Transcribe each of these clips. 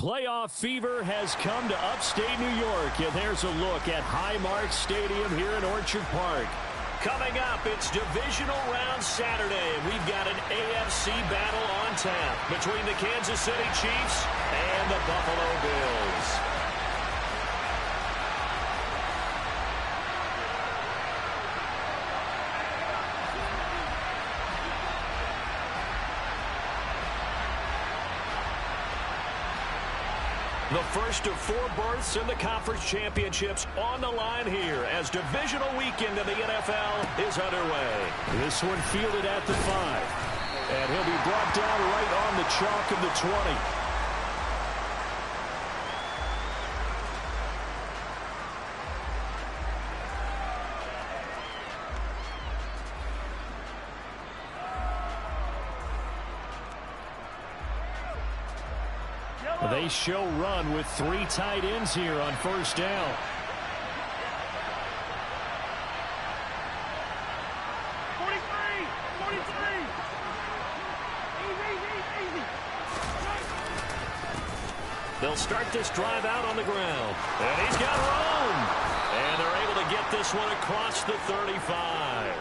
Playoff fever has come to upstate New York, and there's a look at Highmark Stadium here in Orchard Park. Coming up, it's Divisional Round Saturday, and we've got an AFC battle on tap between the Kansas City Chiefs and the Buffalo Bills. The first of 4 berths in the conference championships on the line here as divisional weekend of the NFL is underway. This one fielded at the 5. And he'll be brought down right on the chalk of the 20. They show run with 3 tight ends here on first down. They'll start this drive out on the ground. And he's got room. And they're able to get this one across the 35.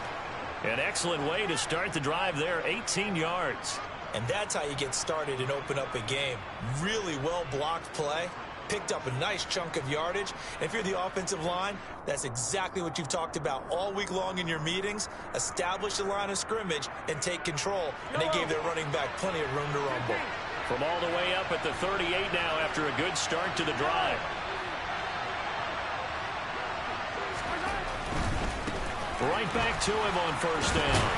An excellent way to start the drive there, 18 yards. And that's how you get started and open up a game. Really well-blocked play. Picked up a nice chunk of yardage. And if you're the offensive line, that's exactly what you've talked about all week long in your meetings. Establish the line of scrimmage and take control. And they gave their running back plenty of room to rumble. From all the way up at the 38 now after a good start to the drive. Right back to him on first down.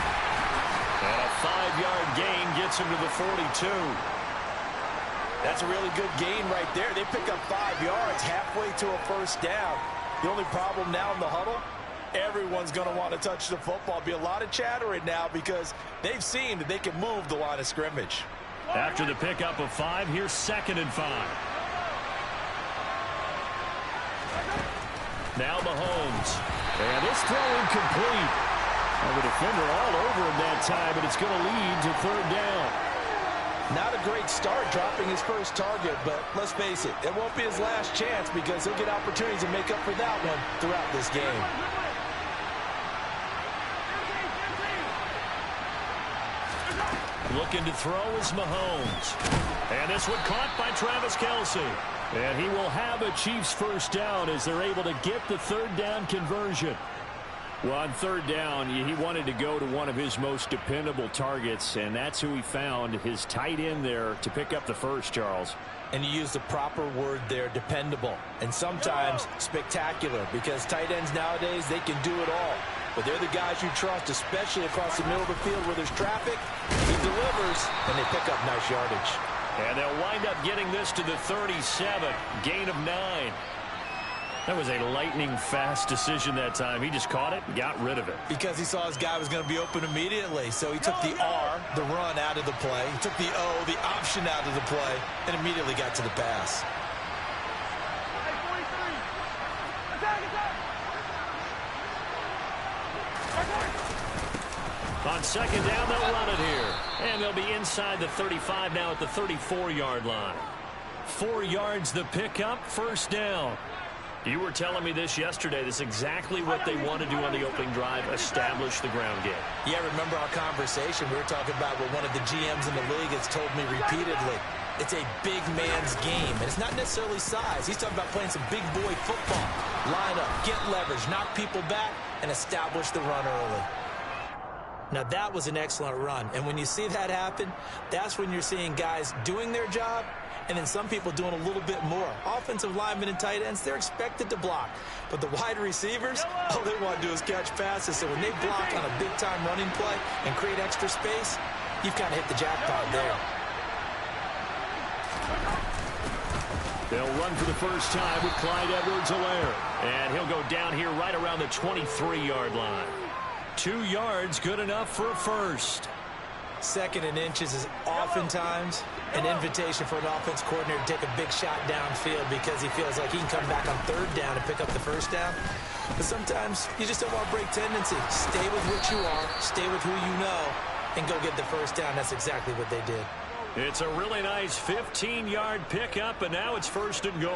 And a 5-yard gain gets him to the 42. That's a really good gain right there. They pick up 5 yards halfway to a first down. The only problem now in the huddle, everyone's going to want to touch the football. Be a lot of chattering now because they've seen that they can move the line of scrimmage. After the pickup of 5, here's 2nd and 5. Now Mahomes. And this throw incomplete. And the defender all over him that time, but it's going to lead to 3rd down. Not a great start dropping his first target, but let's face it, it won't be his last chance because he'll get opportunities to make up for that one throughout this game. Looking to throw is Mahomes. And this one caught by Travis Kelce. And he will have a Chiefs first down as they're able to get the 3rd down conversion. Well, on 3rd down, he wanted to go to one of his most dependable targets, and that's who he found, his tight end there, to pick up the first, Charles. And you use the proper word there, dependable, and sometimes spectacular, because tight ends nowadays, they can do it all. But they're the guys you trust, especially across the middle of the field where there's traffic. He delivers, and they pick up nice yardage. And they'll wind up getting this to the 37, gain of 9. That was a lightning-fast decision that time. He just caught it and got rid of it. Because he saw his guy was going to be open immediately. So he took the R, the run, out of the play. He took the O, the option, out of the play, and immediately got to the pass. On 2nd down, they'll run it here. And they'll be inside the 35 now at the 34-yard line. 4 yards the pickup, first down. You were telling me this yesterday. This is exactly what they want to do on the opening drive, establish the ground game. Yeah, remember our conversation. We were talking about what one of the GMs in the league has told me repeatedly. It's a big man's game, and it's not necessarily size. He's talking about playing some big boy football. Line up, get leverage, knock people back, and establish the run early. Now, that was an excellent run, and when you see that happen, that's when you're seeing guys doing their job, and then some people doing a little bit more. Offensive linemen and tight ends, they're expected to block. But the wide receivers, all they want to do is catch passes. So when they block on a big-time running play and create extra space, you've kind of hit the jackpot there. They'll run for the first time with Clyde Edwards-Helaire. And he'll go down here right around the 23-yard line. 2 yards, good enough for a first. 2nd and inches is oftentimes an invitation for an offense coordinator to take a big shot downfield because he feels like he can come back on 3rd down and pick up the first down. But sometimes you just don't want to break tendency. Stay with what you are, stay with who you know, and go get the first down. That's exactly what they did. It's a really nice 15-yard pickup, and now it's first and goal.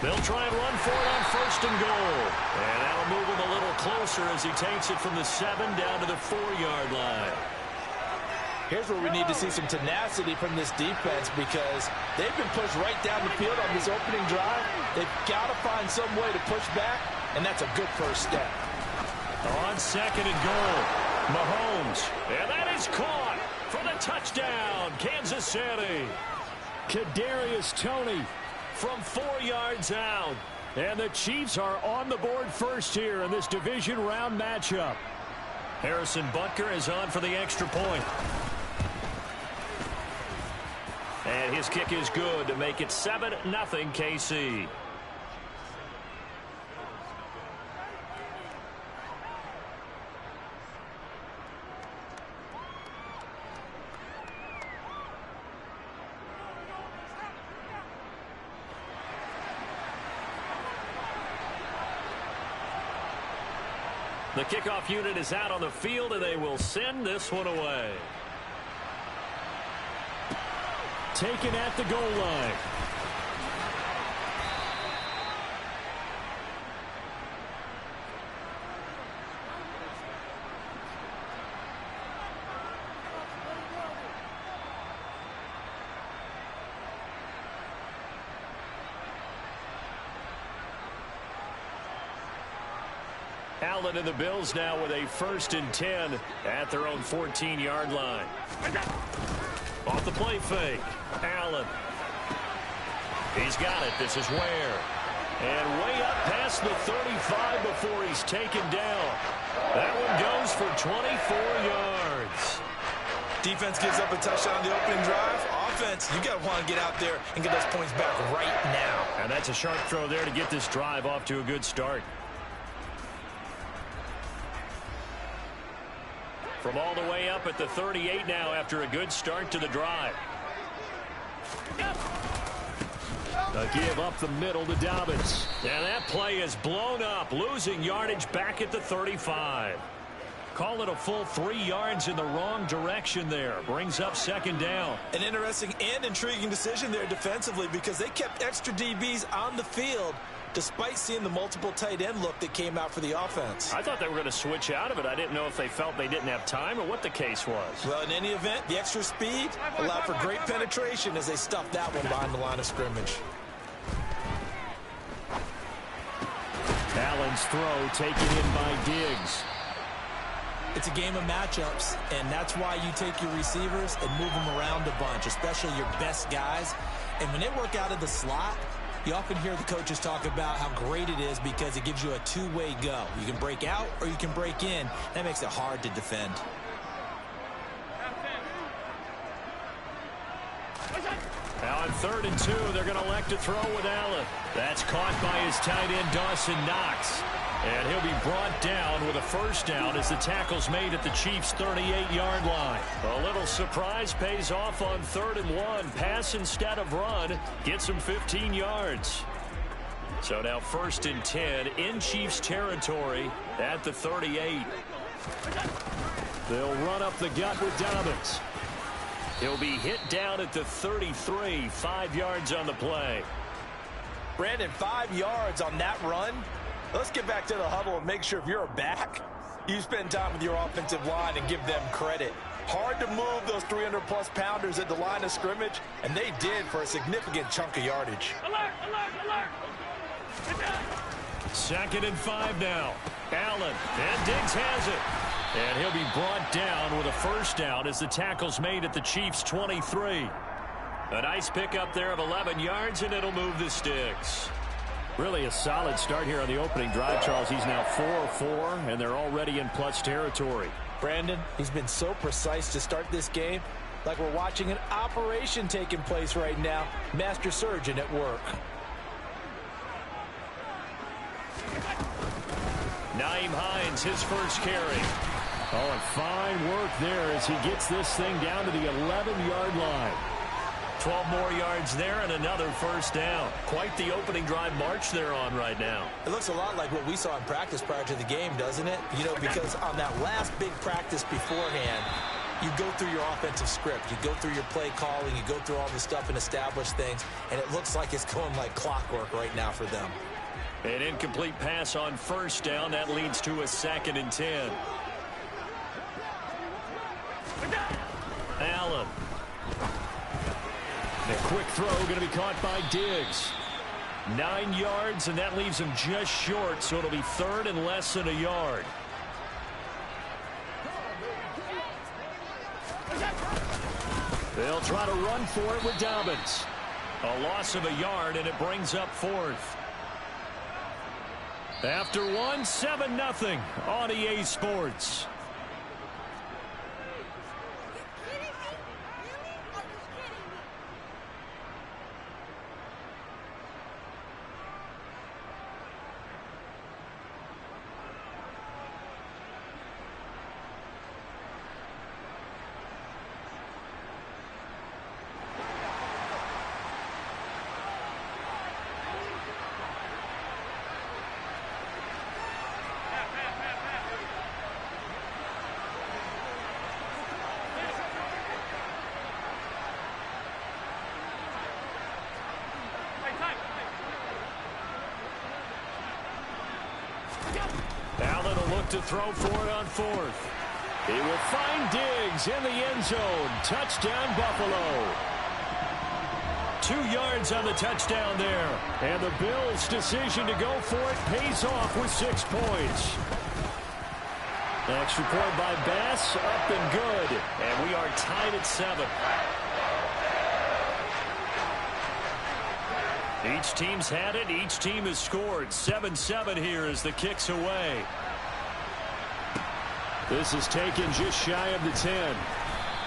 They'll try and run for it on first and goal. And that'll move him a little closer as he takes it from the 7 down to the 4-yard line. Here's where we need to see some tenacity from this defense because they've been pushed right down the field on this opening drive. They've got to find some way to push back, and that's a good first step. On second and goal, Mahomes. And that is caught for the touchdown, Kansas City. Kadarius Toney from 4 yards out. And the Chiefs are on the board first here in this division round matchup. Harrison Butker is on for the extra point. And his kick is good to make it 7-0 KC. The kickoff unit is out on the field, and they will send this one away. Taken at the goal line. Allen and the Bills now with a 1st and 10 at their own 14-yard line. Off the play fake. Allen. He's got it. This is Ware. And way up past the 35 before he's taken down. That one goes for 24 yards. Defense gives up a touchdown on the opening drive. Offense, you got to want to get out there and get those points back right now. And that's a sharp throw there to get this drive off to a good start. From all the way up at the 38 now after a good start to the drive. A give up the middle to Dobbins. And that play is blown up, losing yardage back at the 35. Call it a full 3 yards in the wrong direction there. Brings up 2nd down. An interesting and intriguing decision there defensively because they kept extra DBs on the field despite seeing the multiple tight end look that came out for the offense. I thought they were going to switch out of it. I didn't know if they felt they didn't have time or what the case was. Well, in any event, the extra speed allowed for great penetration as they stuffed that one behind the line of scrimmage. Allen's throw taken in by Diggs. It's a game of matchups, and that's why you take your receivers and move them around a bunch, especially your best guys. And when they work out of the slot, you often hear the coaches talk about how great it is because it gives you a two-way go. You can break out or you can break in. That makes it hard to defend. Now on 3rd and 2, they're going to elect to throw with Allen. That's caught by his tight end, Dawson Knox. And he'll be brought down with a 1st down as the tackle's made at the Chiefs' 38-yard line. A little surprise pays off on 3rd and 1. Pass instead of run. Gets him 15 yards. So now 1st and 10 in Chiefs territory at the 38. They'll run up the gut with Dobbins. He'll be hit down at the 33, 5 yards on the play. Brandon, 5 yards on that run. Let's get back to the huddle and make sure if you're a back, you spend time with your offensive line and give them credit. Hard to move those 300-plus pounders at the line of scrimmage, and they did for a significant chunk of yardage. Alert, alert, alert. 2nd and 5 now. Allen, and Diggs has it. And he'll be brought down with a 1st down as the tackle's made at the Chiefs' 23. A nice pickup there of 11 yards, and it'll move the sticks. Really a solid start here on the opening drive, Charles. He's now 4-4, and they're already in plus territory. Brandon, he's been so precise to start this game, like we're watching an operation taking place right now. Master surgeon at work. Nyheim Hines, his first carry. Oh, and fine work there as he gets this thing down to the 11-yard line. 12 more yards there and another first down. Quite the opening drive march they're on right now. It looks a lot like what we saw in practice prior to the game, doesn't it? You know, because on that last big practice beforehand, you go through your offensive script. You go through your play calling. You go through all the stuff and establish things. And it looks like it's going like clockwork right now for them. An incomplete pass on first down. That leads to a 2nd and 10. Allen. The quick throw going to be caught by Diggs. 9 yards, and that leaves him just short, so it'll be 3rd and less than a yard. They'll try to run for it with Dobbins. A loss of a yard, and it brings up 4th. After one, 7-0 on EA Sports. Allen will look to throw for it on 4th. He will find Diggs in the end zone. Touchdown, Buffalo. 2 yards on the touchdown there. And the Bills' decision to go for it pays off with 6 points. Extra point by Bass, up and good. And we are tied at 7. Each team's had it. Each team has scored. 7-7 here as the kick's away. This is taken just shy of the 10.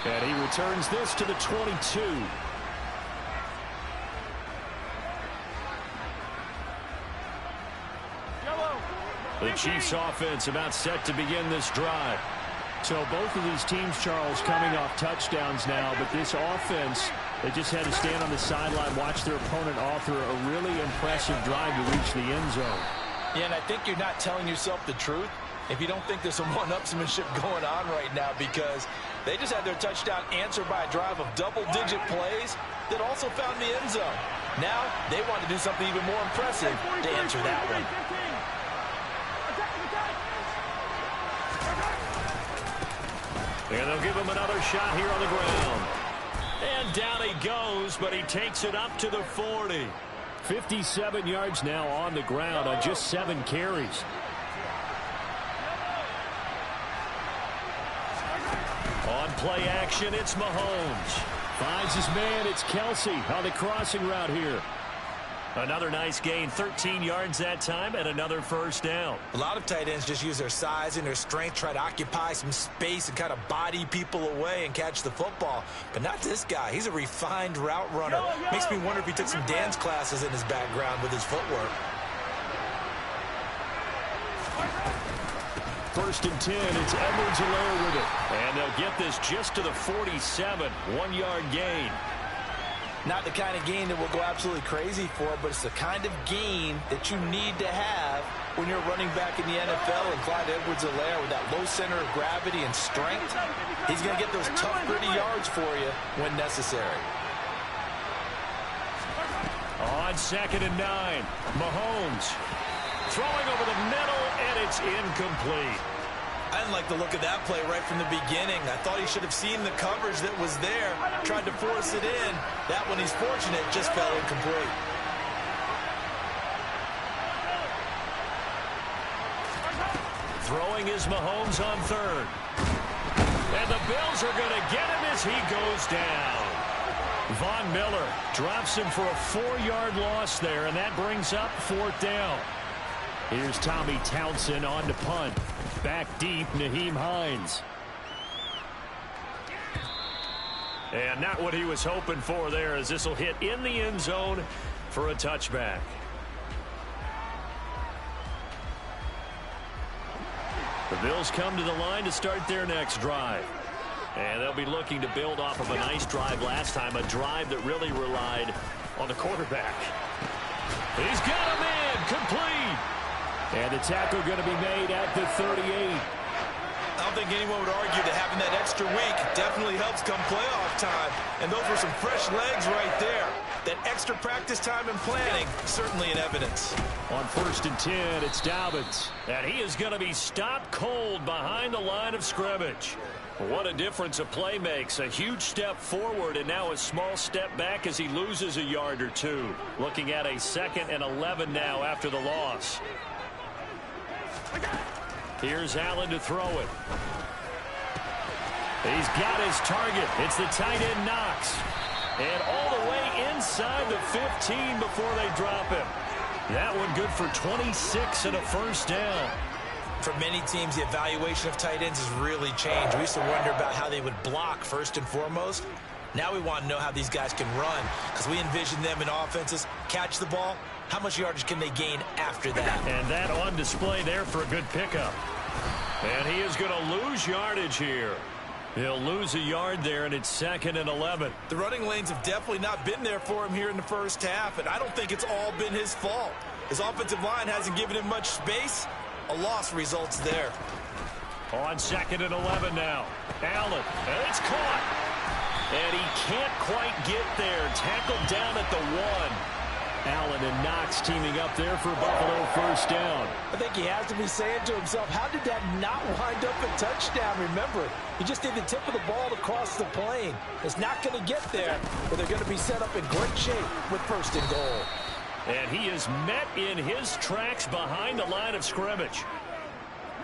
And he returns this to the 22. The Chiefs offense about set to begin this drive. So both of these teams, Charles, coming off touchdowns now, but this offense, they just had to stand on the sideline, watch their opponent author a really impressive drive to reach the end zone. Yeah, and I think you're not telling yourself the truth if you don't think there's some one-upsmanship going on right now, because they just had their touchdown answered by a drive of double-digit plays that also found the end zone. Now they want to do something even more impressive to answer that one. And they'll give him another shot here on the ground. And down he goes, but he takes it up to the 40. 57 yards now on the ground on just 7 carries. On play action, it's Mahomes. Finds his man, it's Kelsey on the crossing route here. Another nice gain, 13 yards that time, and another first down. A lot of tight ends just use their size and their strength, try to occupy some space and kind of body people away and catch the football. But not this guy. He's a refined route runner. Makes me wonder if he took some dance classes in his background with his footwork. 1st and 10, it's Edwards-Helaire with it. And they'll get this just to the 47, 1-yard gain. Not the kind of gain that we'll go absolutely crazy for, but it's the kind of gain that you need to have when you're running back in the NFL. And Clyde Edwards-Helaire, with that low center of gravity and strength, he's going to get those tough, gritty yards for you when necessary. On 2nd and 9, Mahomes throwing over the middle, and it's incomplete. I didn't like the look of that play right from the beginning. I thought he should have seen the coverage that was there, tried to force it in. That one, he's fortunate, just fell incomplete. Throwing is Mahomes on 3rd. And the Bills are going to get him as he goes down. Von Miller drops him for a 4-yard loss there, and that brings up 4th down. Here's Tommy Townsend on to punt. Back deep, Nyheim Hines. And not what he was hoping for there, as this will hit in the end zone for a touchback. The Bills come to the line to start their next drive. And they'll be looking to build off of a nice drive last time, a drive that really relied on the quarterback. He's got him in, complete. And the tackle going to be made at the 38. I don't think anyone would argue that having that extra week definitely helps come playoff time. And those were some fresh legs right there. That extra practice time and planning, certainly in evidence. On 1st and 10, it's Dobbins. And he is going to be stopped cold behind the line of scrimmage. What a difference a play makes. A huge step forward and now a small step back as he loses a yard or two. Looking at a 2nd and 11 now after the loss. Here's Allen to throw it. He's got his target. It's the tight end Knox. And all the way inside the 15 before they drop him. That one good for 26 and a first down. For many teams, the evaluation of tight ends has really changed. We used to wonder about how they would block first and foremost. Now we want to know how these guys can run because we envision them in offenses catch the ball. How much yardage can they gain after that? And that on display there for a good pickup. And he is going to lose yardage here. He'll lose a yard there, and it's 2nd and 11. The running lanes have definitely not been there for him here in the first half, and I don't think it's all been his fault. His offensive line hasn't given him much space. A loss results there. On 2nd and 11 now. Allen, and it's caught. And he can't quite get there. Tackled down at the 1. Allen and Knox teaming up there for Buffalo first down. I think he has to be saying to himself, how did that not wind up a touchdown? Remember, he just did the tip of the ball across the plane. It's not going to get there, but they're going to be set up in great shape with 1st and goal. And he is met in his tracks behind the line of scrimmage.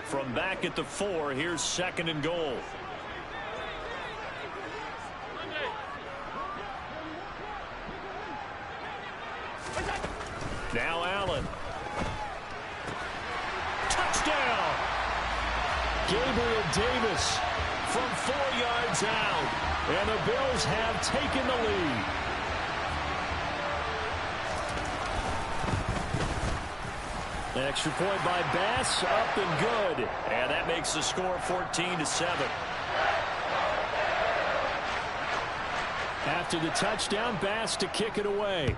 From back at the 4, here's 2nd and goal. Now Allen. Touchdown! Gabriel Davis from 4 yards out. And the Bills have taken the lead. An extra point by Bass, up and good. And that makes the score 14-7. After the touchdown, Bass to kick it away.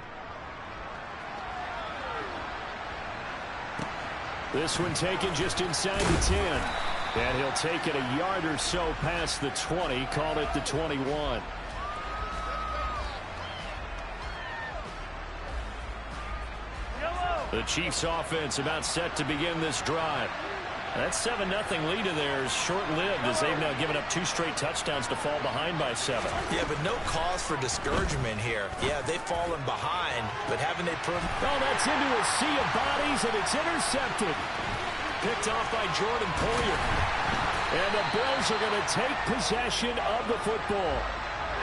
This one taken just inside the 10. And he'll take it a yard or so past the 20. Call it the 21. The Chiefs offense about set to begin this drive. That 7-0 lead of theirs short-lived as they've now given up 2 straight touchdowns to fall behind by 7. Yeah, but no cause for discouragement here. Yeah, they've fallen behind, but haven't they proven... Oh, that's into a sea of bodies, and it's intercepted. Picked off by Jordan Poyer. And the Bills are going to take possession of the football.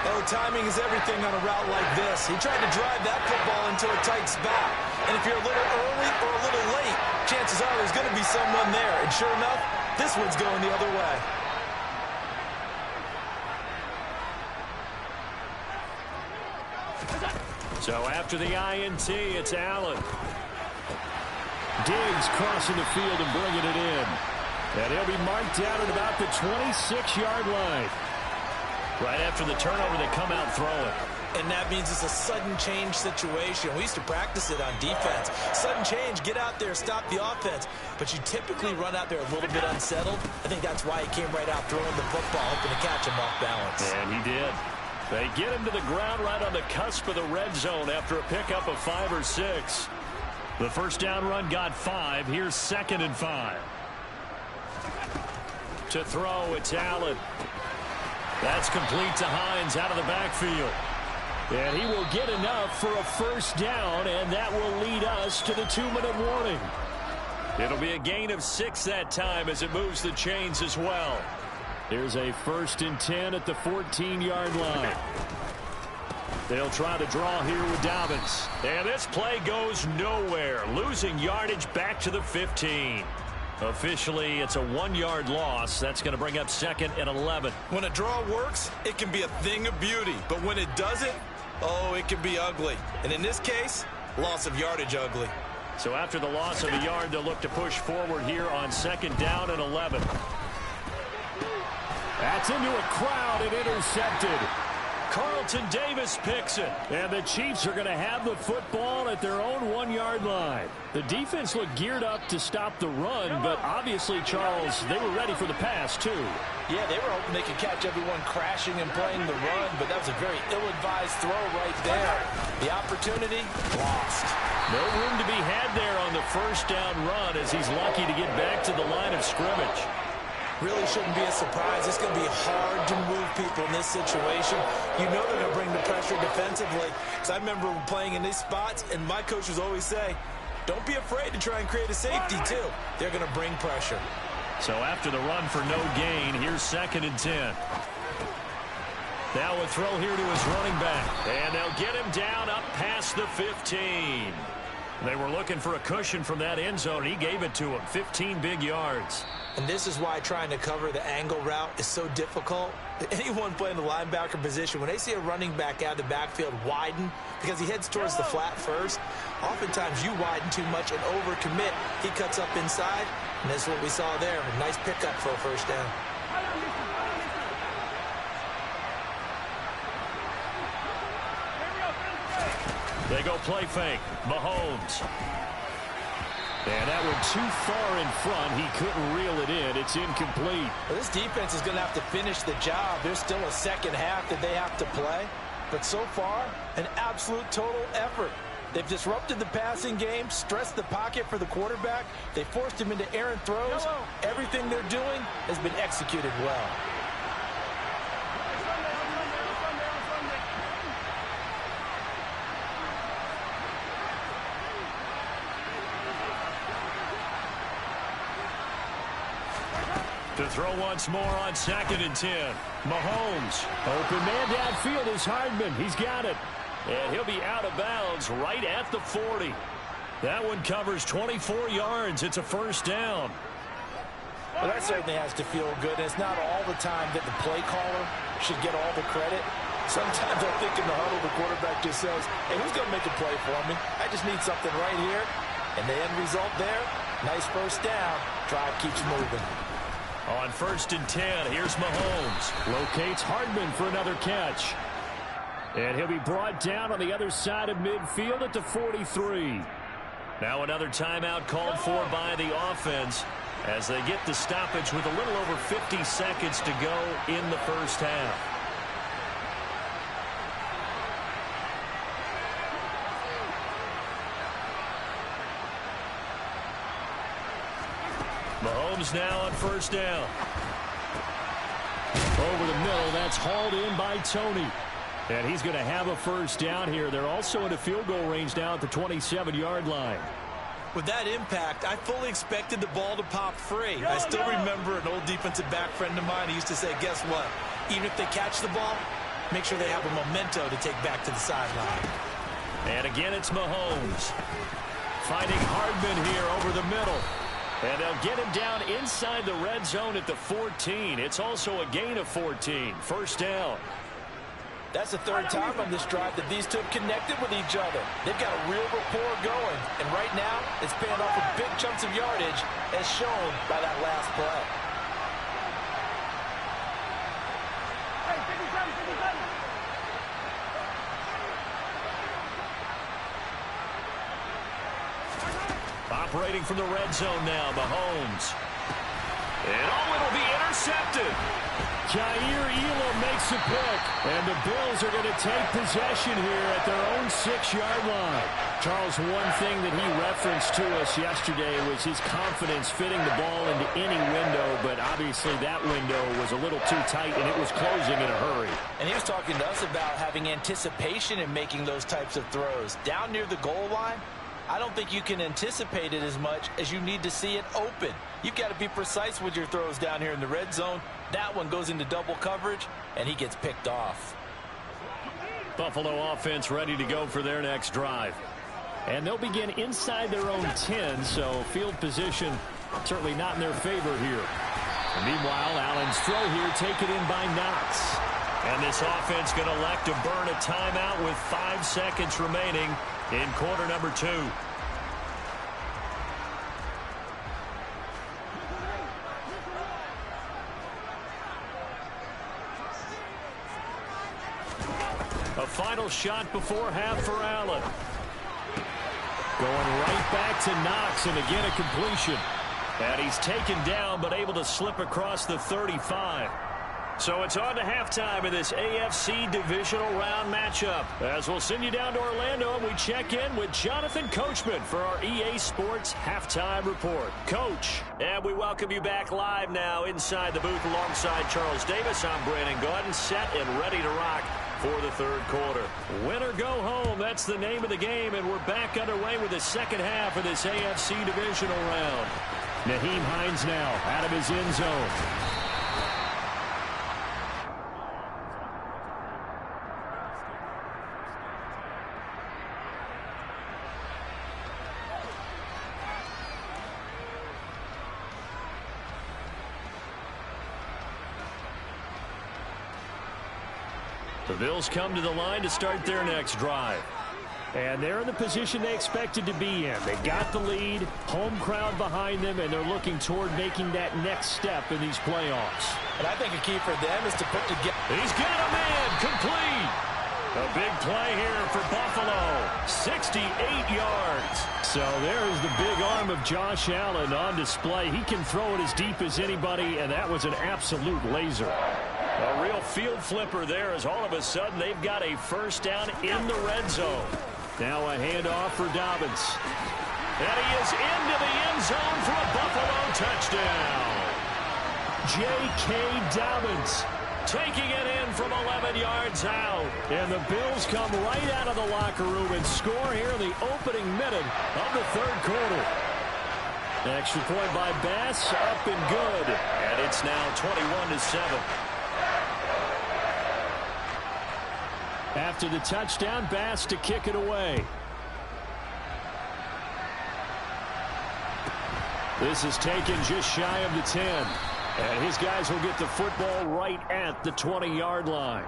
Oh, timing is everything on a route like this. He tried to drive that football into a tight spot. And if you're a little early or a little late, chances are there's going to be someone there. And sure enough, this one's going the other way. So after the INT, it's Allen. Diggs crossing the field and bringing it in. And he'll be marked down at about the 26-yard line. Right after the turnover, they come out throwing. And that means it's a sudden change situation. We used to practice it on defense. Sudden change, get out there, stop the offense. But you typically run out there a little bit unsettled. I think that's why he came right out throwing the football, hoping to catch him off balance. And he did. They get him to the ground right on the cusp of the red zone after a pickup of 5 or 6. The first down run got 5. Here's 2nd and 5. To throw, it's Allen. That's complete to Hines out of the backfield. And he will get enough for a first down, and that will lead us to the 2-minute warning. It'll be a gain of 6 that time as it moves the chains as well. Here's a 1st and 10 at the 14-yard line. They'll try to draw here with Dobbins. And this play goes nowhere, losing yardage back to the 15. Officially, it's a 1-yard loss. That's going to bring up 2nd and 11. When a draw works, it can be a thing of beauty. But when it doesn't, oh, it can be ugly. And in this case, loss of yardage ugly. So after the loss of a yard, they'll look to push forward here on 2nd down and 11. That's into a crowd and intercepted. Carlton Davis picks it. And the Chiefs are going to have the football at their own 1-yard line. The defense looked geared up to stop the run, but obviously, Charles, they were ready for the pass, too. Yeah, they were hoping they could catch everyone crashing and playing the run, but that was a very ill-advised throw right there. The opportunity, lost. No room to be had there on the first down run as he's lucky to get back to the line of scrimmage. Really shouldn't be a surprise. It's going to be hard to move people in this situation. You know they're going to bring the pressure defensively. Because I remember playing in these spots, and my coaches always say, don't be afraid to try and create a safety, too. They're going to bring pressure. So after the run for no gain, here's 2nd and 10. Now a throw here to his running back. And they'll get him down up past the 15. They were looking for a cushion from that end zone. He gave it to him. 15 big yards. And this is why trying to cover the angle route is so difficult. Anyone playing the linebacker position, when they see a running back out of the backfield widen, because he heads towards the flat first, oftentimes you widen too much and overcommit. He cuts up inside, and that's what we saw there. A nice pickup for a first down. They go play fake. Mahomes. And that one too far in front. He couldn't reel it in. It's incomplete. Well, this defense is going to have to finish the job. There's still a second half that they have to play. But so far, an absolute total effort. They've disrupted the passing game, stressed the pocket for the quarterback. They forced him into errant throws. Everything they're doing has been executed well. To throw once more on 2nd and 10. Mahomes. Open man downfield is Hardman. He's got it. And he'll be out of bounds right at the 40. That one covers 24 yards. It's a first down. Well, that certainly has to feel good. And it's not all the time that the play caller should get all the credit. Sometimes I think in the huddle, the quarterback just says, hey, who's going to make a play for me? I just need something right here. And the end result there, nice first down. Drive keeps moving. On 1st and 10, here's Mahomes. Locates Hardman for another catch. And he'll be brought down on the other side of midfield at the 43. Now another timeout called for by the offense as they get the stoppage with a little over 50 seconds to go in the first half. Mahomes now on first down. Over the middle, that's hauled in by Tony. And he's going to have a first down here. They're also in a field goal range now at the 27-yard line. With that impact, I fully expected the ball to pop free. I still remember an old defensive back friend of mine. He used to say, guess what? Even if they catch the ball, make sure they have a memento to take back to the sideline. And again, it's Mahomes. Finding Hardman here over the middle. And they'll get him down inside the red zone at the 14. It's also a gain of 14. First down. That's the third time on this drive that these two have connected with each other. They've got a real rapport going. And right now, it's paying off with big chunks of yardage as shown by that last play. Operating from the red zone now, Mahomes. And it'll be intercepted. Jair Elam makes a pick. And the Bills are going to take possession here at their own 6-yard line. Charles, one thing that he referenced to us yesterday was his confidence fitting the ball into any window, but obviously that window was a little too tight, and it was closing in a hurry. And he was talking to us about having anticipation in making those types of throws. Down near the goal line, I don't think you can anticipate it as much as you need to see it open. You've got to be precise with your throws down here in the red zone. That one goes into double coverage, and he gets picked off. Buffalo offense ready to go for their next drive. And they'll begin inside their own 10, so field position certainly not in their favor here. And meanwhile, Allen's throw here taken in by Knox. And this offense going to elect to burn a timeout with 5 seconds remaining in quarter number 2. final shot before half for Allen. Going right back to Knox, and again a completion. And he's taken down, but able to slip across the 35. So it's on to halftime of this AFC divisional round matchup. As we'll send you down to Orlando, and we check in with Jonathan Coachman for our EA Sports Halftime Report. Coach, and we welcome you back live now inside the booth alongside Charles Davis. I'm Brandon Gaudin, set and ready to rock for the third quarter. Win or go home, that's the name of the game, and we're back underway with the second half of this AFC divisional round. Nyheim Hines now out of his end zone. The Bills come to the line to start their next drive. And they're in the position they expected to be in. They got the lead, home crowd behind them, and they're looking toward making that next step in these playoffs. And I think a key for them is to put together. He's got a man complete. A big play here for Buffalo. 68 yards. So there's the big arm of Josh Allen on display. He can throw it as deep as anybody, and that was an absolute laser. A real field flipper there, as all of a sudden they've got a first down in the red zone. Now a handoff for Dobbins. And he is into the end zone for a Buffalo touchdown. J.K. Dobbins taking it in from 11 yards out. And the Bills come right out of the locker room and score here in the opening minute of the third quarter. Extra point by Bass, up and good. And it's now 21-7. After the touchdown, Bass to kick it away. This is taken just shy of the 10. And his guys will get the football right at the 20-yard line.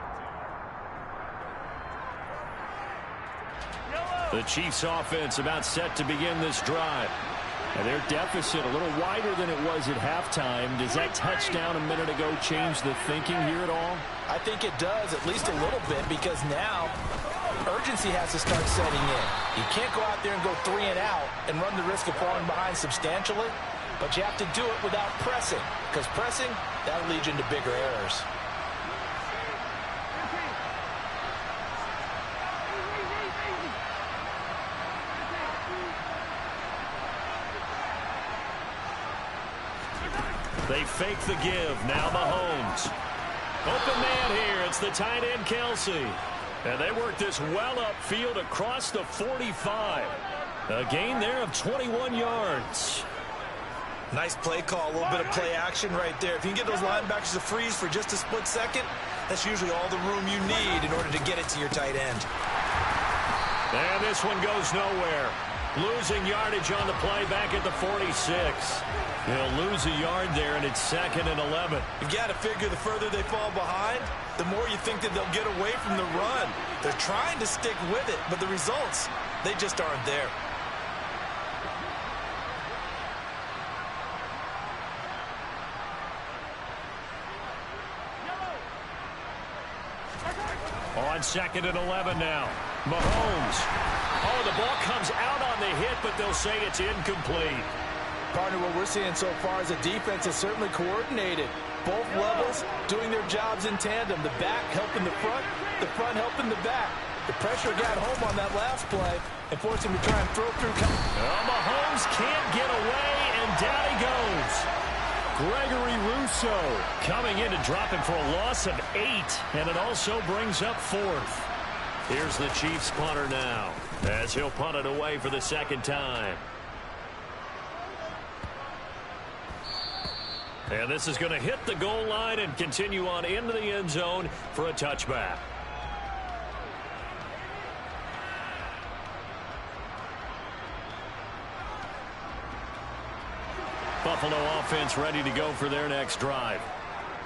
The Chiefs offense about set to begin this drive. And their deficit a little wider than it was at halftime. Does that touchdown a minute ago change the thinking here at all? I think it does, at least a little bit, because now urgency has to start setting in. You can't go out there and go 3 and out and run the risk of falling behind substantially, but you have to do it without pressing, because pressing, that'll lead you into bigger errors. They fake the give. Now Mahomes. Open man here. It's the tight end, Kelce. And they work this well upfield across the 45. A gain there of 21 yards. Nice play call, a little bit of play action right there. If you can get those linebackers to freeze for just a split second, that's usually all the room you need in order to get it to your tight end. And this one goes nowhere. Losing yardage on the play back at the 46. He'll lose a yard there, and it's 2nd and 11. You got to figure the further they fall behind, the more you think that they'll get away from the run. They're trying to stick with it, but the results, they just aren't there. On 2nd and 11 now. Mahomes. Oh, the ball comes out on the hit, but they'll say it's incomplete. Partner, what we're seeing so far is a defense is certainly coordinated. Both levels doing their jobs in tandem. The back helping the front helping the back. The pressure got home on that last play and forced him to try and throw through. Mahomes can't get away, and down he goes. Gregory Rousseau coming in to drop him for a loss of 8, and it also brings up 4th. Here's the Chiefs punter now, as he'll punt it away for the second time. And this is going to hit the goal line and continue on into the end zone for a touchback. Buffalo offense ready to go for their next drive.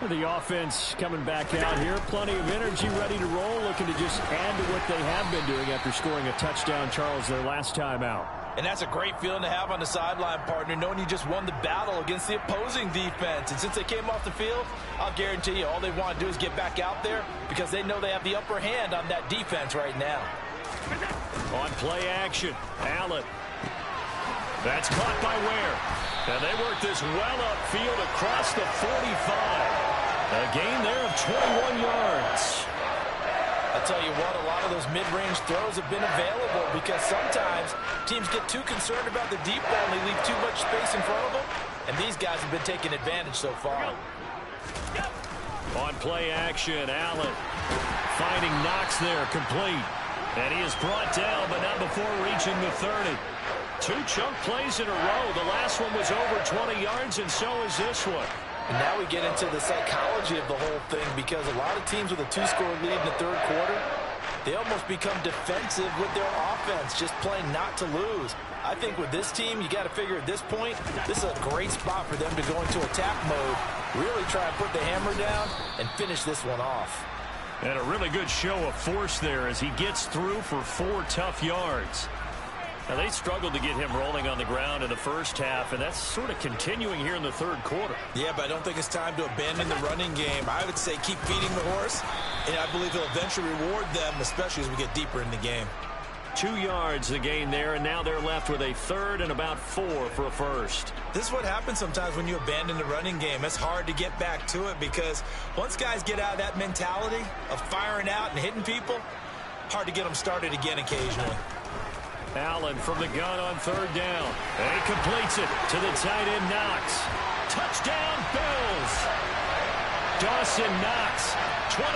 The offense coming back out here. Plenty of energy, ready to roll, looking to just add to what they have been doing after scoring a touchdown, Charles, their last time out. And that's a great feeling to have on the sideline, partner, knowing you just won the battle against the opposing defense. And since they came off the field, I'll guarantee you all they want to do is get back out there because they know they have the upper hand on that defense right now. On play action, Allen. That's caught by Ware. And they work this well upfield across the 45. A gain there of 21 yards. I'll tell you what, a lot of those mid-range throws have been available because sometimes teams get too concerned about the deep ball and they leave too much space in front of them. And these guys have been taking advantage so far. On play action, Allen finding Knox there, complete. And he is brought down, but not before reaching the 30. 2 chunk plays in a row. The last one was over 20 yards, and so is this one. And now we get into the psychology of the whole thing because a lot of teams with a 2-score lead in the third quarter, they almost become defensive with their offense, just playing not to lose. I think with this team, you got to figure at this point, this is a great spot for them to go into attack mode, really try and put the hammer down and finish this one off. And a really good show of force there as he gets through for 4 tough yards. Now, they struggled to get him rolling on the ground in the first half, and that's sort of continuing here in the third quarter. Yeah, but I don't think it's time to abandon the running game. I would say keep feeding the horse, and I believe he'll eventually reward them, especially as we get deeper in the game. 2 yards the gain there, and now they're left with a third and about 4 for a first. This is what happens sometimes when you abandon the running game. It's hard to get back to it because once guys get out of that mentality of firing out and hitting people, hard to get them started again occasionally. Allen from the gun on third down. And he completes it to the tight end, Knox. Touchdown, Bills. Dawson Knox, 23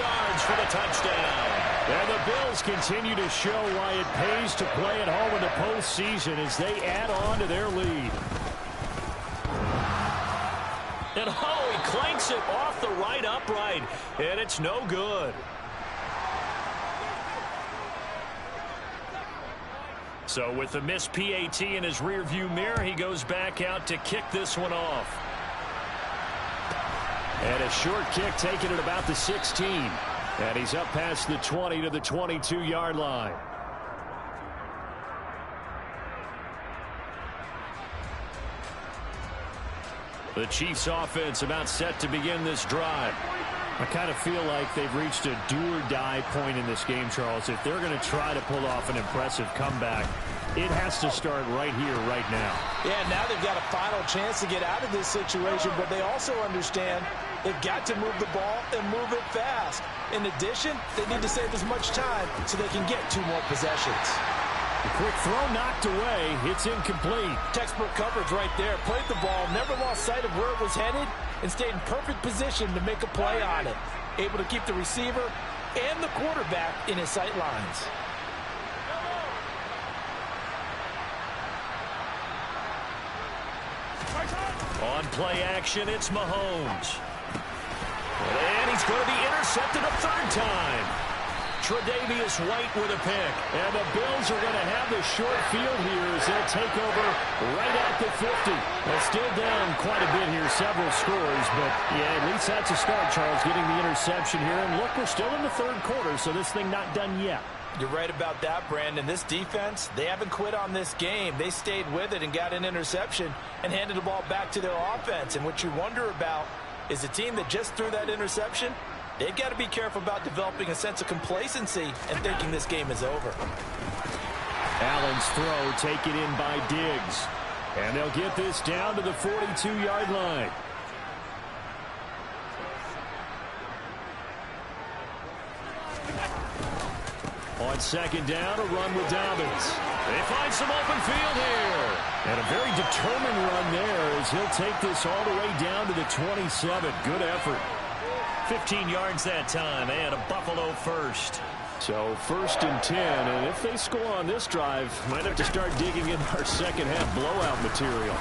yards for the touchdown. And the Bills continue to show why it pays to play at home in the postseason as they add on to their lead. And he clanks it off the right upright, and it's no good. So with the missed PAT in his rearview mirror, he goes back out to kick this one off. And a short kick taken at about the 16. And he's up past the 20 to the 22-yard line. The Chiefs offense about set to begin this drive. I kind of feel like they've reached a do-or-die point in this game, Charles. If they're going to try to pull off an impressive comeback, it has to start right here, right now. Yeah, now they've got a final chance to get out of this situation, but they also understand they've got to move the ball and move it fast. In addition, they need to save as much time so they can get 2 more possessions. A quick throw knocked away. It's incomplete. Textbook coverage right there. Played the ball, never lost sight of where it was headed, and stayed in perfect position to make a play on it. Able to keep the receiver and the quarterback in his sight lines. On play action, it's Mahomes. And he's going to be intercepted a third time. Tre'Davious White with a pick. And the Bills are going to have the short field here as they'll take over right at the 50. They're still down quite a bit here, several scores. But, yeah, at least that's a start, Charles, getting the interception here. And, look, we're still in the third quarter, so this thing not done yet. You're right about that, Brandon. This defense, they haven't quit on this game. They stayed with it and got an interception and handed the ball back to their offense. And what you wonder about is a team that just threw that interception, they've got to be careful about developing a sense of complacency and thinking this game is over. Allen's throw taken in by Diggs. And they'll get this down to the 42-yard line. On second down, a run with Dobbins. They find some open field here. And a very determined run there as he'll take this all the way down to the 27. Good effort. 15 yards that time and a Buffalo first. So first and 10, and if they score on this drive, might have to start digging in our second half blowout material.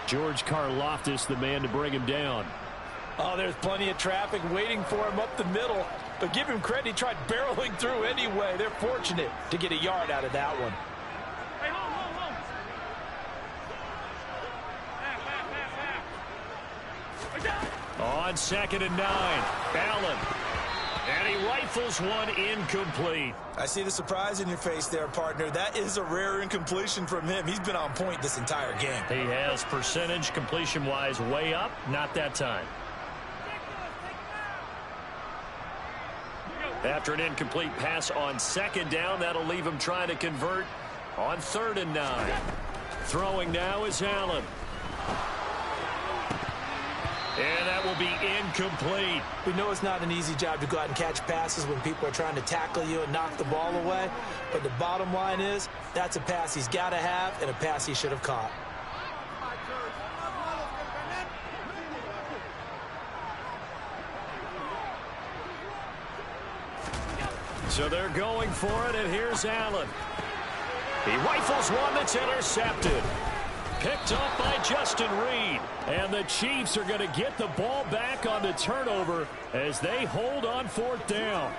George Karlaftis, the man to bring him down. Oh, there's plenty of traffic waiting for him up the middle. But give him credit, he tried barreling through anyway. They're fortunate to get a yard out of that one. Hey, hold. On second and 9, Allen. And he rifles one incomplete. I see the surprise in your face there, partner. That is a rare incompletion from him. He's been on point this entire game. He has percentage completion-wise way up, not that time. After an incomplete pass on second down, that'll leave him trying to convert on 3rd and 9. Throwing now is Allen. And that will be incomplete. We know it's not an easy job to go out and catch passes when people are trying to tackle you and knock the ball away. But the bottom line is, that's a pass he's got to have and a pass he should have caught. So they're going for it, and here's Allen. He rifles one that's intercepted. Picked up by Justin Reed. And the Chiefs are going to get the ball back on the turnover as they hold on 4th down.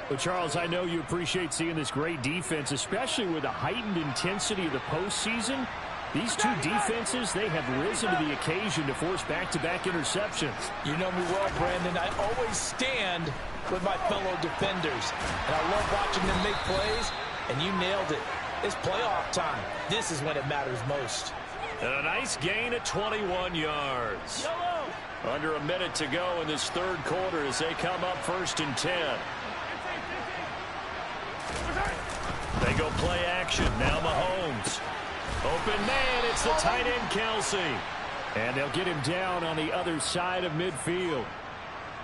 Well, Charles, I know you appreciate seeing this great defense, especially with the heightened intensity of the postseason. These two defenses, they have risen to the occasion to force back-to-back interceptions. You know me well, Brandon. I always stand with my fellow defenders. And I love watching them make plays, and you nailed it. It's playoff time. This is when it matters most. And a nice gain at 21 yards. Under a minute to go in this 3rd quarter as they come up 1st and 10. They go play action. Now Mahomes. Open man, it's the tight end Kelce. And they'll get him down on the other side of midfield.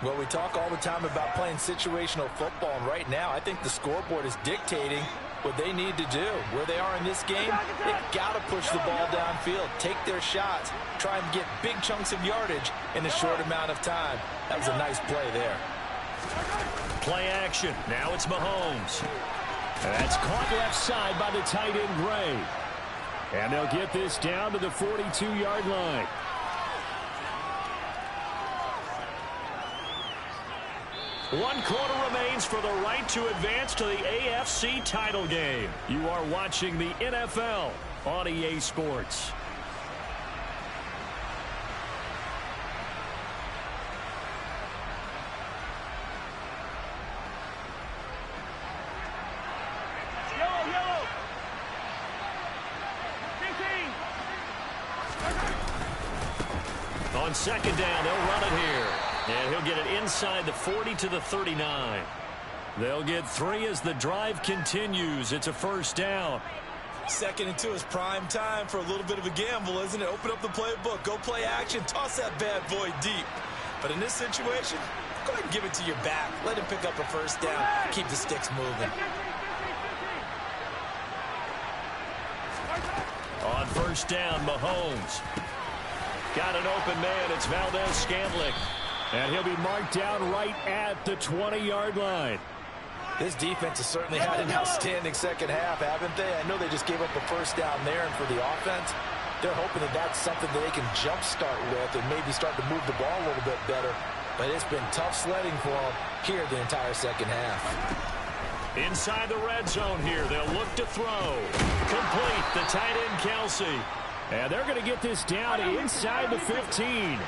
Well, we talk all the time about playing situational football, and right now I think the scoreboard is dictating what they need to do. Where they are in this game, they've got to push the ball downfield, take their shots, try and get big chunks of yardage in a short amount of time. That was a nice play there. Play action. Now it's Mahomes. That's caught left side by the tight end Gray. And they'll get this down to the 42-yard line. One quarter remains for the right to advance to the AFC title game. You are watching the NFL on EA Sports. Yellow. 15. On 2nd down, they'll run it here. And he'll get it inside the 40 to the 39. They'll get 3 as the drive continues. It's a 1st down. 2nd and 2 is prime time for a little bit of a gamble, isn't it? Open up the playbook, go play action, toss that bad boy deep. But in this situation, go ahead and give it to your back. Let him pick up a 1st down. Keep the sticks moving. On 1st down, Mahomes. Got an open man. It's Valdez-Scantling. And he'll be marked down right at the 20-yard line. This defense has certainly had an outstanding second half, haven't they? I know they just gave up a 1st down there, and for the offense, they're hoping that that's something that they can jumpstart with and maybe start to move the ball a little bit better. But it's been tough sledding for them here the entire second half. Inside the red zone here, they'll look to throw. Complete, the tight end Kelce. And they're going to get this down inside the 15.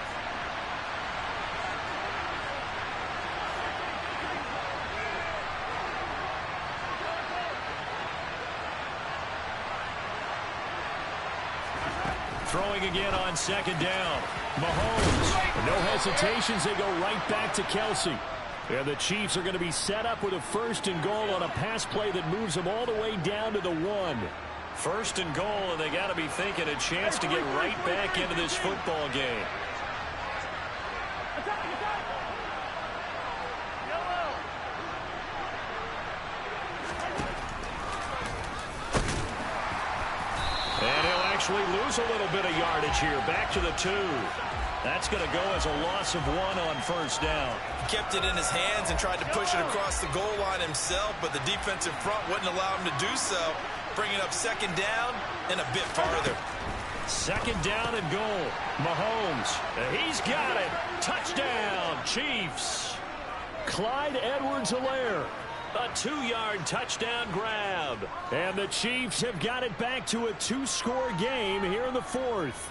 Throwing again on 2nd down. Mahomes. No hesitations. They go right back to Kelce. And the Chiefs are going to be set up with a 1st and goal on a pass play that moves them all the way down to the 1. 1st and goal, and they got to be thinking a chance to get right back into this football game. And he'll actually lose a little bit of yardage here. Back to the 2. That's going to go as a loss of 1 on 1st down. He kept it in his hands and tried to push it across the goal line himself, but the defensive front wouldn't allow him to do so. Bringing up 2nd down and a bit farther. 2nd down and goal. Mahomes. He's got it. Touchdown, Chiefs. Clyde Edwards-Helaire. A 2-yard touchdown grab. And the Chiefs have got it back to a 2-score game here in the 4th.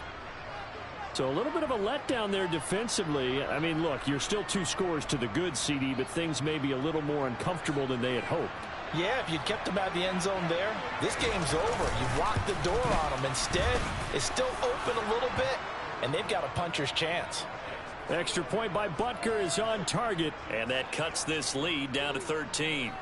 So a little bit of a letdown there defensively. I mean, look, you're still 2 scores to the good, CD, but things may be a little more uncomfortable than they had hoped. Yeah, if you'd kept them out of the end zone there, this game's over. You've locked the door on them. Instead, it's still open a little bit, and they've got a puncher's chance. Extra point by Butker is on target. And that cuts this lead down to 13.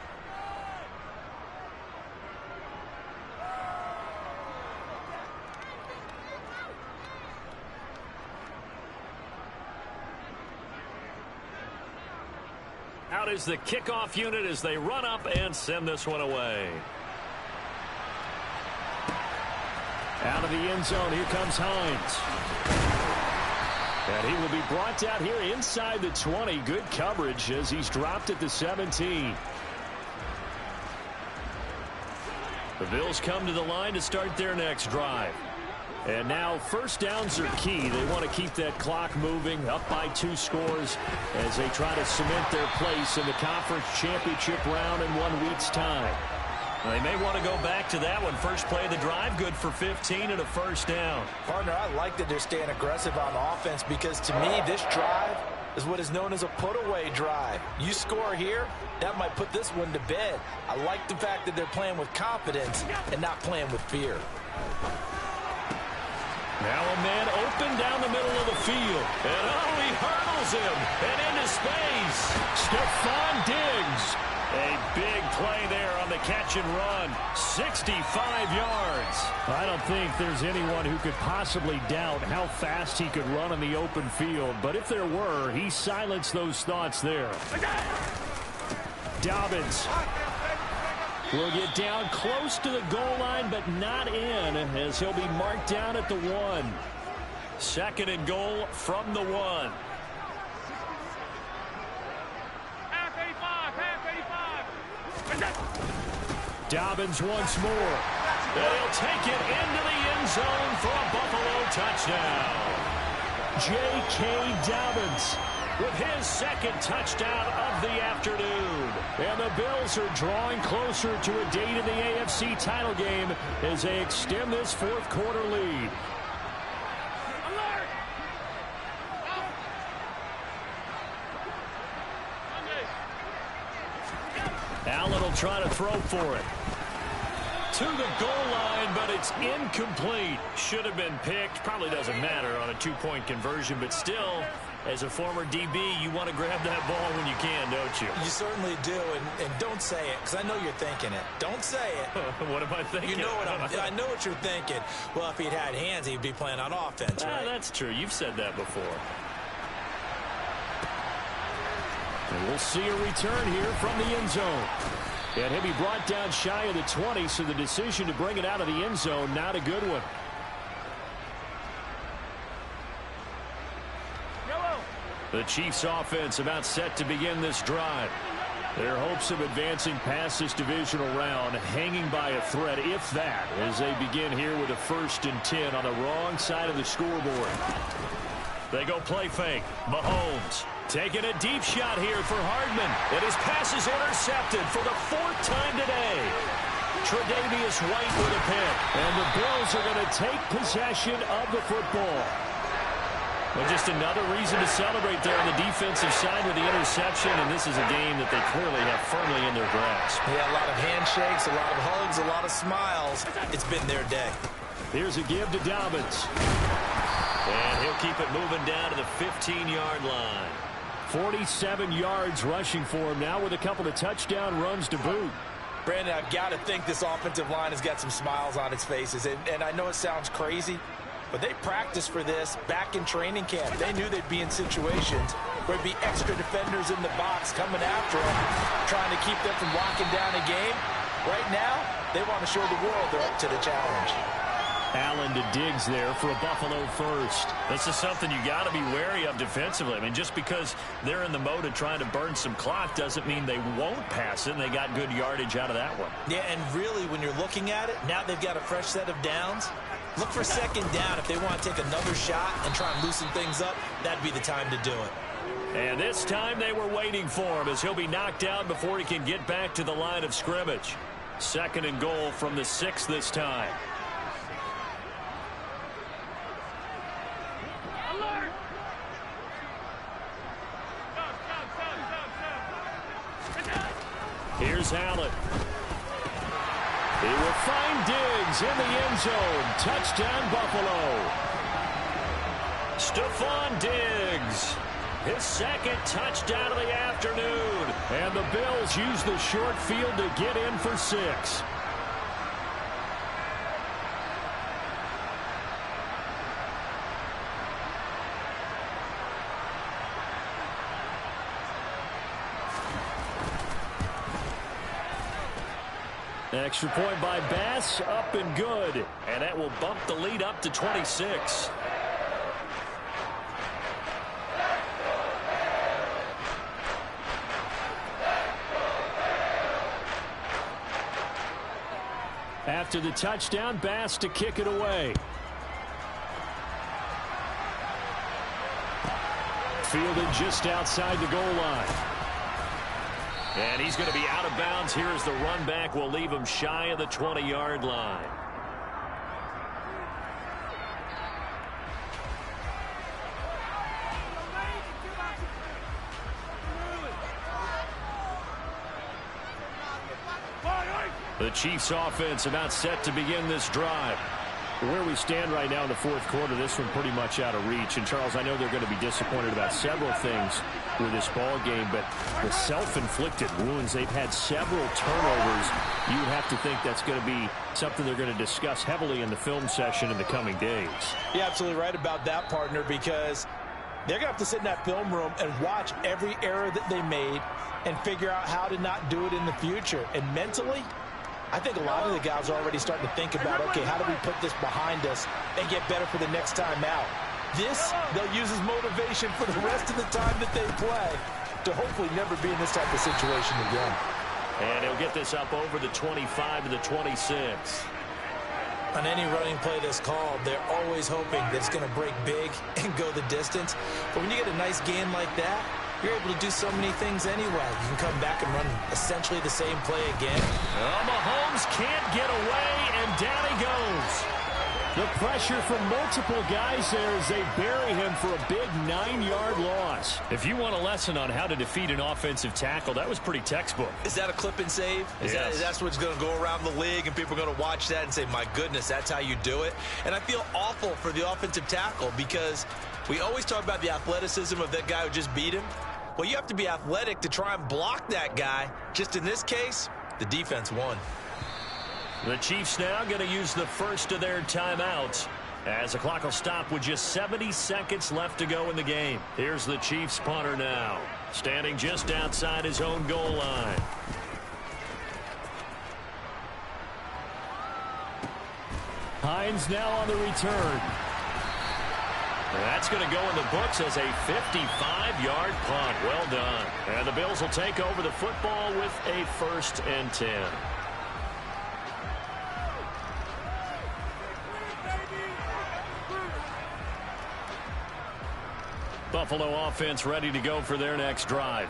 Out is the kickoff unit as they run up and send this one away. Out of the end zone, here comes Hines. And he will be brought down here inside the 20. Good coverage as he's dropped at the 17. The Bills come to the line to start their next drive. And now first downs are key. They want to keep that clock moving, up by 2 scores as they try to cement their place in the conference championship round in 1 week's time. They may want to go back to that one. First play of the drive, good for 15 and a first down. Partner, I like that they're staying aggressive on offense because to me, this drive is what is known as a put-away drive. You score here, that might put this one to bed. I like the fact that they're playing with confidence and not playing with fear. Now a man open down the middle of the field. And oh, he hurdles him and into space. Stephon Diggs. A big play there on the catch and run. 65 yards. I don't think there's anyone who could possibly doubt how fast he could run in the open field. But if there were, he silenced those thoughts there. Dobbins will get down close to the goal line, but not in, as he'll be marked down at the 1. Second and goal from the 1. Dobbins once more. And he'll take it into the end zone for a Buffalo touchdown. J.K. Dobbins with his second touchdown of the afternoon. And the Bills are drawing closer to a date in the AFC title game as they extend this 4th quarter lead. Allen will try to throw for it. To the goal line, but it's incomplete. Should have been picked. Probably doesn't matter on a 2-point conversion, but still, as a former DB, you want to grab that ball when you can, don't you? You certainly do, and don't say it, because I know you're thinking it. Don't say it. What am I thinking? You know what I know what you're thinking. Well, if he'd had hands, he'd be playing on offense, right? That's true. You've said that before. And we'll see a return here from the end zone. And he'll be brought down shy of the 20, so the decision to bring it out of the end zone, not a good one. The Chiefs offense about set to begin this drive. Their hopes of advancing past this divisional round hanging by a thread, if that, as they begin here with a 1st and 10 on the wrong side of the scoreboard. They go play fake. Mahomes taking a deep shot here for Hardman. And his pass is intercepted for the 4th time today. Tre'Davious White with a pick. And the Bills are going to take possession of the football. Well, just another reason to celebrate there on the defensive side with the interception. And this is a game that they clearly have firmly in their grasp. Yeah, a lot of handshakes, a lot of hugs, a lot of smiles. It's been their day. Here's a give to Dobbins. And he'll keep it moving down to the 15-yard line. 47 yards rushing for him now with a couple of touchdown runs to boot. Brandon, I've got to think this offensive line has got some smiles on its faces. And I know it sounds crazy, but they practiced for this back in training camp. They knew they'd be in situations where there'd be extra defenders in the box coming after them, trying to keep them from locking down a game. Right now, they want to show the world they're up to the challenge. Allen to Diggs there for a Buffalo first. This is something you got to be wary of defensively. I mean, just because they're in the mode of trying to burn some clock doesn't mean they won't pass it, and they got good yardage out of that one. Yeah, and really, when you're looking at it, now they've got a fresh set of downs. Look for 2nd down. If they want to take another shot and try and loosen things up, that'd be the time to do it. And this time they were waiting for him as he'll be knocked down before he can get back to the line of scrimmage. 2nd and goal from the 6 this time. Here's Allen. He will find Diggs in the end zone. Touchdown, Buffalo. Stephon Diggs. His second touchdown of the afternoon. And the Bills use the short field to get in for 6. Extra point by Bass, up and good. And that will bump the lead up to 26. After the touchdown, Bass to kick it away. Fielded just outside the goal line. And he's going to be out of bounds here as the run back will leave him shy of the 20-yard line. The Chiefs offense about set to begin this drive. Where we stand right now in the fourth quarter, this one pretty much out of reach. And, Charles, I know they're going to be disappointed about several things with this ball game, but the self-inflicted wounds, they've had several turnovers. You would have to think that's going to be something they're going to discuss heavily in the film session in the coming days. You're absolutely right about that, partner, because they're going to have to sit in that film room and watch every error that they made and figure out how to not do it in the future. And mentally, I think a lot of the guys are already starting to think about, okay, how do we put this behind us and get better for the next time out? This, they'll use as motivation for the rest of the time that they play to hopefully never be in this type of situation again. And he'll get this up over the 25 to the 26. On any running play that's called, they're always hoping that it's going to break big and go the distance. But when you get a nice gain like that, you're able to do so many things anyway. You can come back and run essentially the same play again. Oh, Mahomes can't get away, and down he goes. The pressure from multiple guys there as they bury him for a big 9-yard loss. If you want a lesson on how to defeat an offensive tackle, that was pretty textbook. Is that a clip and save? Yes. That's what's going to go around the league, and people are going to watch that and say, my goodness, that's how you do it. And I feel awful for the offensive tackle because we always talk about the athleticism of that guy who just beat him. Well, you have to be athletic to try and block that guy. Just in this case, the defense won. The Chiefs now going to use the first of their timeouts as the clock will stop with just 70 seconds left to go in the game. Here's the Chiefs punter now, standing just outside his own goal line. Hines now on the return. That's going to go in the books as a 55-yard punt. Well done. And the Bills will take over the football with a 1st and 10. Buffalo offense ready to go for their next drive.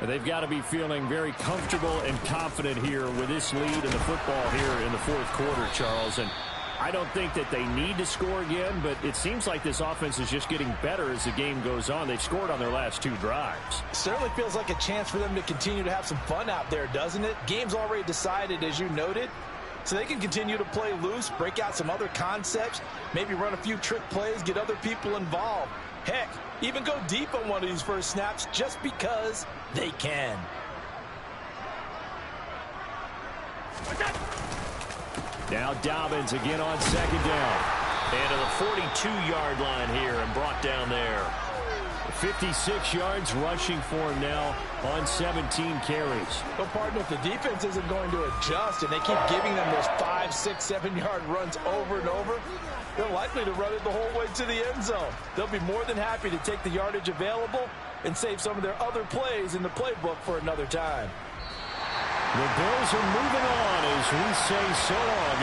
They've got to be feeling very comfortable and confident here with this lead in the football here in the fourth quarter, Charles. And I don't think that they need to score again, but it seems like this offense is just getting better as the game goes on. They've scored on their last 2 drives. Certainly feels like a chance for them to continue to have some fun out there, doesn't it? Game's already decided, as you noted, so they can continue to play loose, break out some other concepts, maybe run a few trick plays, get other people involved. Heck, even go deep on one of these first snaps just because they can. Now Dobbins again on 2nd down. And to the 42-yard line here and brought down there. 56 yards rushing for him now on 17 carries. Well, partner, if the defense isn't going to adjust and they keep giving them those 5, 6, 7-yard runs over and over, they're likely to run it the whole way to the end zone. They'll be more than happy to take the yardage available and save some of their other plays in the playbook for another time. The Bills are moving on as we say so long